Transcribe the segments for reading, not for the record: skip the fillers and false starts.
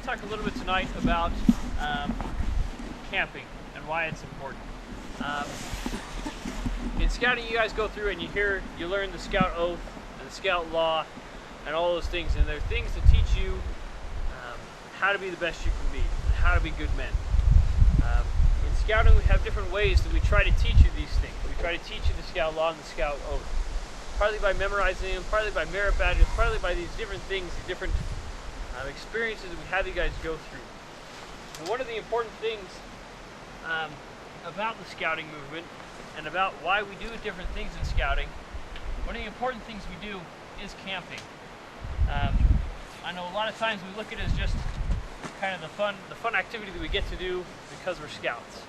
talk a little bit tonight about camping and why it's important. In scouting, you guys go through and you learn the scout oath and the scout law and all those things, and they're things to teach you how to be the best you can be, and how to be good men. In scouting, we have different ways that we try to teach you these things. We try to teach you the scout law and the scout oath, partly by memorizing them, partly by merit badges, partly by these different things, these different experiences that we have you guys go through. And one of the important things about the scouting movement and about why we do different things in scouting, one of the important things we do is camping. I know a lot of times we look at it as just kind of the fun activity that we get to do because we're scouts.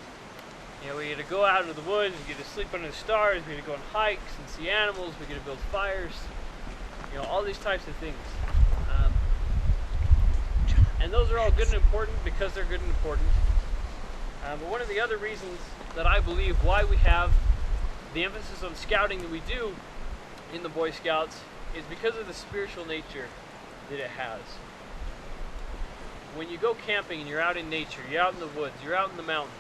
You know, we get to go out into the woods, we get to sleep under the stars, we get to go on hikes and see animals, we get to build fires, you know, all these types of things. And those are all good and important because they're good and important. But one of the other reasons that I believe why we have the emphasis on scouting that we do in the Boy Scouts is because of the spiritual nature that it has. When you go camping and you're out in nature, you're out in the woods, you're out in the mountains,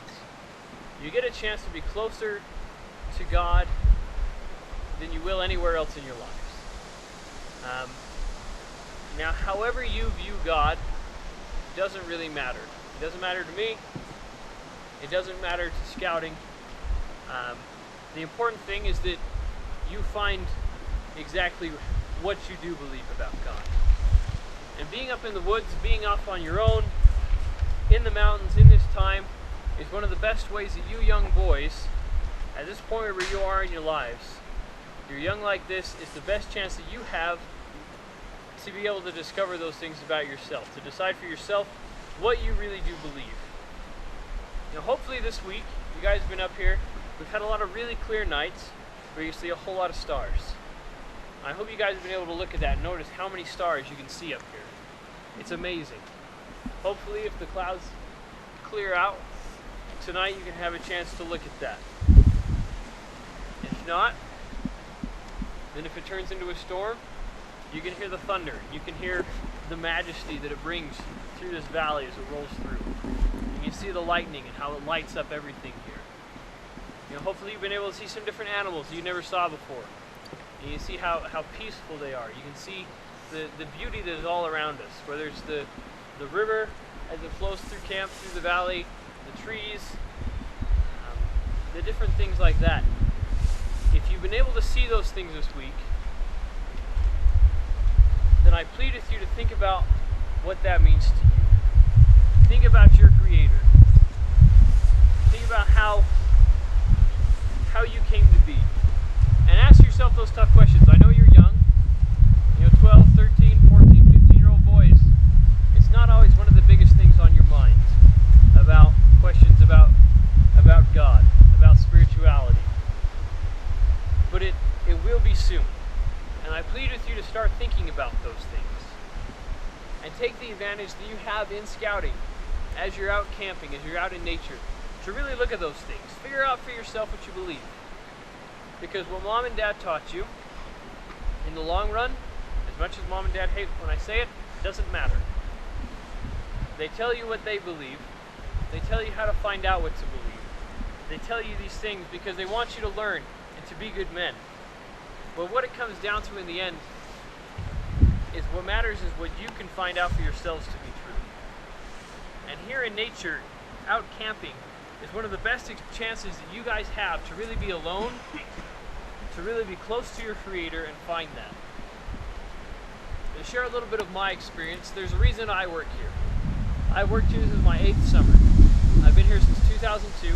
you get a chance to be closer to God than you will anywhere else in your lives. Now, however you view God doesn't really matter. It doesn't matter to me. It doesn't matter to scouting. The important thing is that you find exactly what you do believe about God. And being up in the woods, being off on your own, in the mountains, in this time, is one of the best ways that you young boys, at this point where you are in your lives, you're young like this, is the best chance that you have to be able to discover those things about yourself, to decide for yourself what you really do believe. You know, hopefully this week, you guys have been up here, we've had a lot of really clear nights where you see a whole lot of stars. I hope you guys have been able to look at that and notice how many stars you can see up here. It's amazing. Hopefully if the clouds clear out, tonight you can have a chance to look at that. If not, then if it turns into a storm, you can hear the thunder. You can hear the majesty that it brings through this valley as it rolls through. You can see the lightning and how it lights up everything here. You know, hopefully you've been able to see some different animals you never saw before. And you see how peaceful they are. You can see the beauty that is all around us, whether it's the river as it flows through camp, through the valley, the trees, the different things like that. If you've been able to see those things this week, then I plead with you to think about what that means to you. Think about your Creator. Think about how you came to be. And ask yourself those tough questions. I know you're young, 12, 13, 14, 15-year-old boys. It's not always one of the biggest things on your mind about questions about God, about spirituality. But it will be soon. And I plead with you to start thinking about those things. And take the advantage that you have in scouting as you're out camping, as you're out in nature, to really look at those things. Figure out for yourself what you believe. Because what Mom and Dad taught you, in the long run, as much as Mom and Dad hate when I say it, it doesn't matter. They tell you what they believe. They tell you how to find out what to believe. They tell you these things because they want you to learn and to be good men. But what it comes down to in the end is what matters is what you can find out for yourselves to be true. And here in nature, out camping, is one of the best chances that you guys have to really be alone, to really be close to your Creator and find that. To share a little bit of my experience, there's a reason I work here. I've worked here, this is my 8th summer. I've been here since 2002.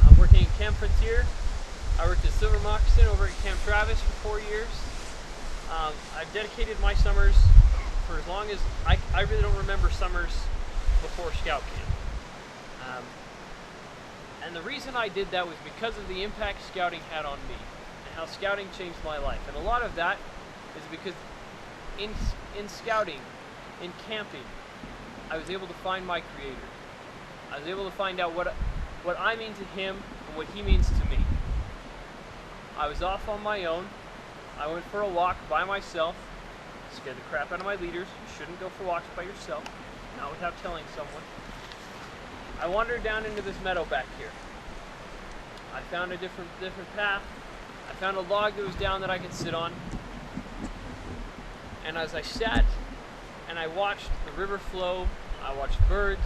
I'm working at Camp Frontier. I worked at Silver Moccasin over at Camp Travis for 4 years. I've dedicated my summers for as long as, I really don't remember summers before Scout Camp. And the reason I did that was because of the impact scouting had on me and how scouting changed my life. And a lot of that is because in scouting, in camping, I was able to find my Creator. I was able to find out what I mean to Him and what He means to me. I was off on my own. I went for a walk by myself. Scared the crap out of my leaders. You shouldn't go for walks by yourself. not without telling someone. I wandered down into this meadow back here. I found a different path. I found a log that was down that I could sit on. And as I sat and I watched the river flow, I watched birds,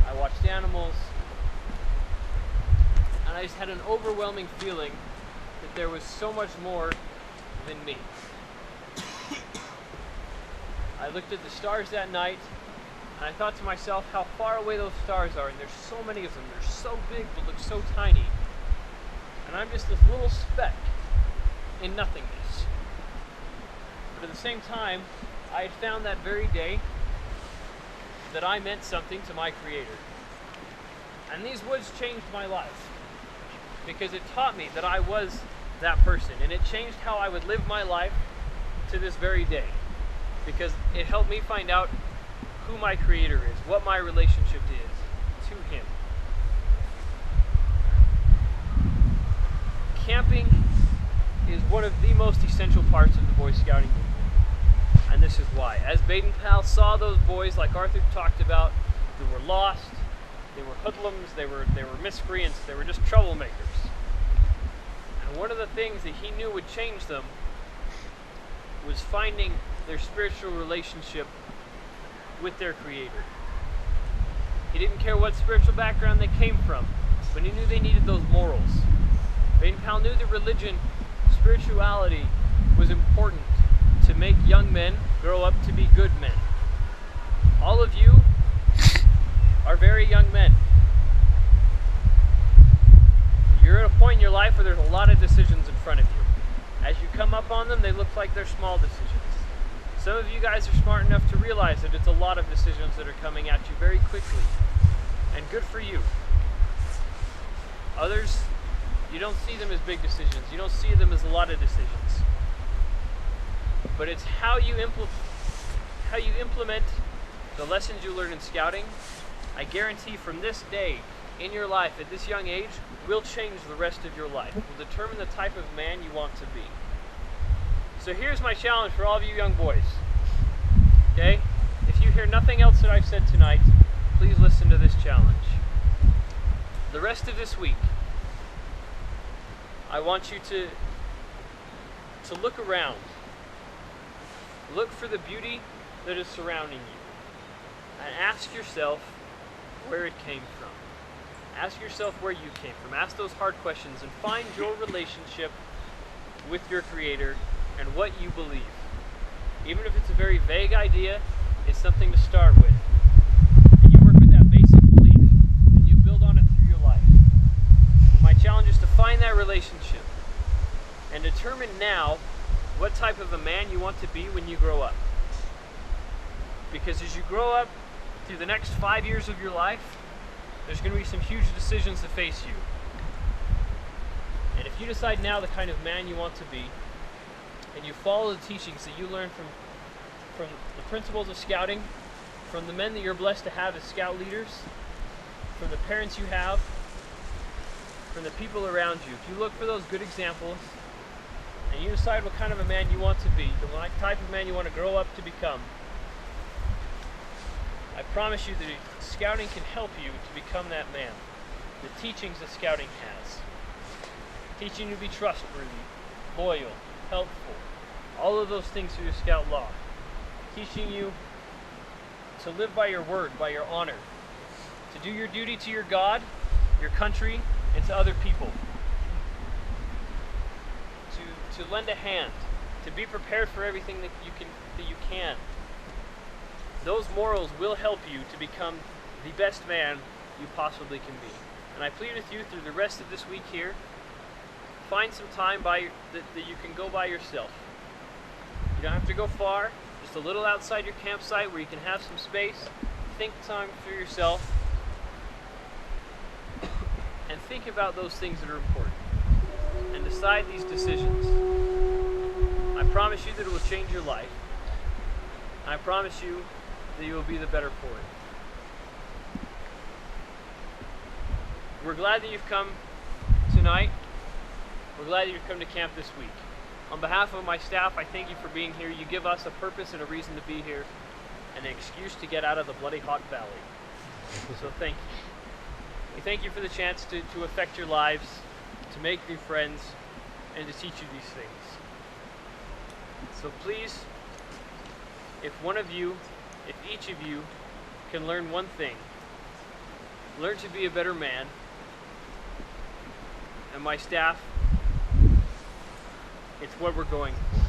I watched animals, and I just had an overwhelming feeling that there was so much more than me. I looked at the stars that night, and I thought to myself how far away those stars are, and there's so many of them. They're so big but look so tiny. And I'm just this little speck in nothingness. But at the same time, I had found that very day that I meant something to my Creator. And these woods changed my life, because it taught me that I was that person, and it changed how I would live my life to this very day, because it helped me find out who my Creator is, what my relationship is to Him. Camping is one of the most essential parts of the Boy Scouting movement, and this is why. As Baden-Powell saw those boys, like Arthur talked about, who were lost, they were hoodlums, they were miscreants, they were just troublemakers. And one of the things that he knew would change them was finding their spiritual relationship with their Creator. He didn't care what spiritual background they came from, but he knew they needed those morals. Baden-Powell knew that religion, spirituality, was important to make young men grow up to be good men. All of you are very young men. You're at a point in your life where there's a lot of decisions in front of you. As you come up on them, they look like they're small decisions. Some of you guys are smart enough to realize that it's a lot of decisions that are coming at you very quickly. And good for you. Others, you don't see them as big decisions. You don't see them as a lot of decisions. But it's how you implement the lessons you learn in scouting. I guarantee from this day in your life at this young age will change the rest of your life. Will determine the type of man you want to be. So here's my challenge for all of you young boys. Okay? If you hear nothing else that I've said tonight, please listen to this challenge. The rest of this week, I want you to look around. Look for the beauty that is surrounding you. And ask yourself where it came from. Ask yourself where you came from. Ask those hard questions and find your relationship with your Creator and what you believe. Even if it's a very vague idea, it's something to start with. And you work with that basic belief and you build on it through your life. My challenge is to find that relationship and determine now what type of a man you want to be when you grow up. Because as you grow up through the next 5 years of your life, there's going to be some huge decisions that face you. And if you decide now the kind of man you want to be, and you follow the teachings that you learn from the principles of scouting, from the men that you're blessed to have as scout leaders, from the parents you have, from the people around you, if you look for those good examples, and you decide what kind of a man you want to be, the type of man you want to grow up to become, I promise you that scouting can help you to become that man. The teachings that scouting has. Teaching you to be trustworthy, loyal, helpful. All of those things through the scout law. Teaching you to live by your word, by your honor. To do your duty to your God, your country, and to other people. To lend a hand. To be prepared for everything that you can. Those morals will help you to become the best man you possibly can be. And I plead with you through the rest of this week here, find some time that you can go by yourself. You don't have to go far, just a little outside your campsite where you can have some space, think time for yourself, and think about those things that are important. And decide these decisions. I promise you that it will change your life. I promise you that you will be the better for it. We're glad that you've come tonight. We're glad that you've come to camp this week. On behalf of my staff, I thank you for being here. You give us a purpose and a reason to be here. and an excuse to get out of the bloody hot valley. So thank you. We thank you for the chance to affect your lives, to make new friends, and to teach you these things. So please, if each of you can learn one thing, learn to be a better man. And my staff, it's what we're going for.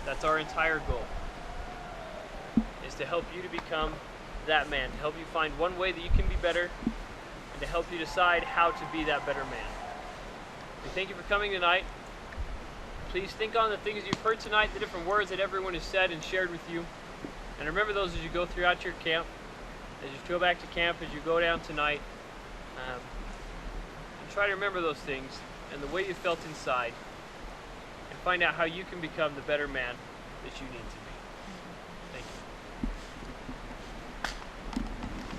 That's our entire goal, is to help you to become that man, to help you find one way that you can be better, and to help you decide how to be that better man. We thank you for coming tonight. Please think on the things you've heard tonight, the different words that everyone has said and shared with you. And remember those as you go throughout your camp, as you go back to camp, as you go down tonight. And try to remember those things and the way you felt inside, and find out how you can become the better man that you need to be.